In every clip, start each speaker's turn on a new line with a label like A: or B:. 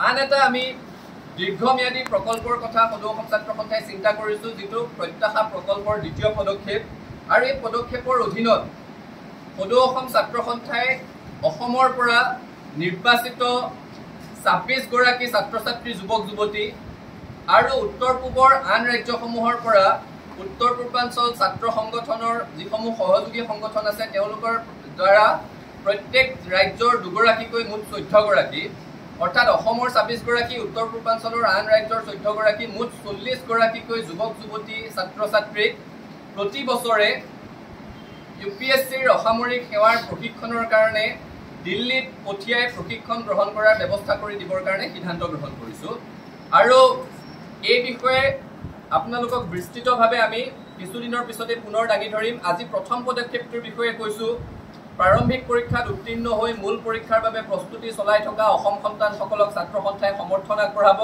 A: আন এটা আমি দীৰ্ঘম্যাদী প্ৰকল্পৰ কথা সদৌ অসম ছাত্ৰ সন্থাই চিন্তা কৰিছোঁ, যিটো প্ৰত্যাশা প্ৰকল্পৰ দ্বিতীয় পদক্ষেপ। আৰু এই পদক্ষেপৰ অধীনত সদৌ অসম ছাত্ৰ সন্থাই অসমৰ পৰা নিৰ্বাচিত ২৬ গৰাকী ছাত্ৰ ছাত্ৰী যুৱক যুৱতী আৰু উত্তৰ পূবৰ আন ৰাজ্যসমূহৰ পৰা উত্তৰ পূৰ্বাঞ্চল ছাত্ৰ সংগঠনৰ যিসমূহ সহযোগী সংগঠন আছে তেওঁলোকৰ দ্বাৰা প্ৰত্যেক ৰাজ্যৰ দুগৰাকীকৈ মুঠ ১৪ গৰাকী, অৰ্থাৎ অসমৰ ২৬ গৰাকী, উত্তৰ পূৰ্বাঞ্চলৰ আন ৰাজ্যৰ ১৪ গৰাকী, মুঠ ৪০ গৰাকীকৈ যুৱক যুৱতী ছাত্ৰ ছাত্ৰীক প্ৰতি বছৰে UPSCৰ অসামৰিক সেৱাৰ প্ৰশিক্ষণৰ কাৰণে দিল্লীত পঠিয়াই প্ৰশিক্ষণ গ্ৰহণ কৰাৰ ব্যৱস্থা কৰি দিবৰ কাৰণে সিদ্ধান্ত গ্ৰহণ কৰিছোঁ। আৰু এই বিষয়ে আপোনালোকক বিস্তৃতভাৱে আমি কিছুদিনৰ পিছতে পুনৰ দাঙি ধৰিম। আজি প্ৰথম পদক্ষেপটোৰ বিষয়ে কৈছোঁ। প্ৰাৰম্ভিক পৰীক্ষাত উত্তীৰ্ণ হৈ মূল পৰীক্ষাৰ বাবে প্ৰস্তুতি চলাই থকা অসম সন্তানসকলক ছাত্ৰ সন্থাই সমৰ্থন আগবঢ়াব।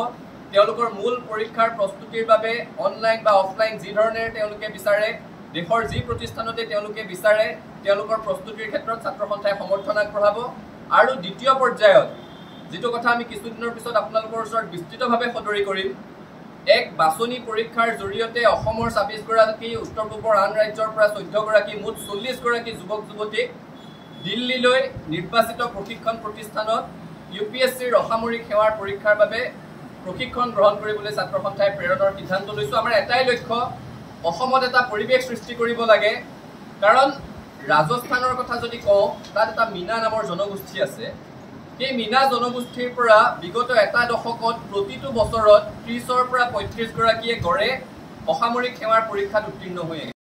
A: তেওঁলোকৰ মূল পৰীক্ষাৰ প্ৰস্তুতিৰ বাবে অনলাইন বা অফলাইন যি ধৰণে তেওঁলোকে বিচাৰে, দেশৰ যি প্ৰতিষ্ঠানতে তেওঁলোকে বিচাৰে, তেওঁলোকৰ প্ৰস্তুতিৰ ক্ষেত্ৰত ছাত্ৰ সন্থাই সমৰ্থন আগবঢ়াব। আৰু দ্বিতীয় পৰ্যায়ত যিটো কথা আমি কিছুদিনৰ পিছত আপোনালোকৰ ওচৰত বিস্তৃতভাৱে সদৰি কৰিম, এক বাছনি পৰীক্ষাৰ জৰিয়তে অসমৰ ২৬ গৰাকী, উত্তৰ পূবৰ আন ৰাজ্যৰ পৰা ১৪ গৰাকী, মুঠ ৪০ গৰাকী যুৱক যুৱতীক দিল্লীলৈ নিৰ্বাচিত প্ৰশিক্ষণ প্ৰতিষ্ঠানত UPSCৰ অসামৰিক সেৱাৰ পৰীক্ষাৰ বাবে প্ৰশিক্ষণ গ্ৰহণ কৰিবলৈ ছাত্ৰ সন্থাই প্ৰেৰণৰ সিদ্ধান্ত লৈছোঁ। আমাৰ এটাই লক্ষ্য, অসমত এটা পৰিৱেশ সৃষ্টি কৰিব লাগে। কাৰণ ৰাজস্থানৰ কথা যদি কওঁ, তাত এটা মীনা নামৰ জনগোষ্ঠী আছে। সেই মীনা জনগোষ্ঠীৰ পৰা বিগত এটা দশকত প্ৰতিটো বছৰত ৩০ৰ পৰা ৩৫ গৰাকীয়ে গড়ে অসামৰিক সেৱাৰ পৰীক্ষাত উত্তীৰ্ণ হৈ আহিছে।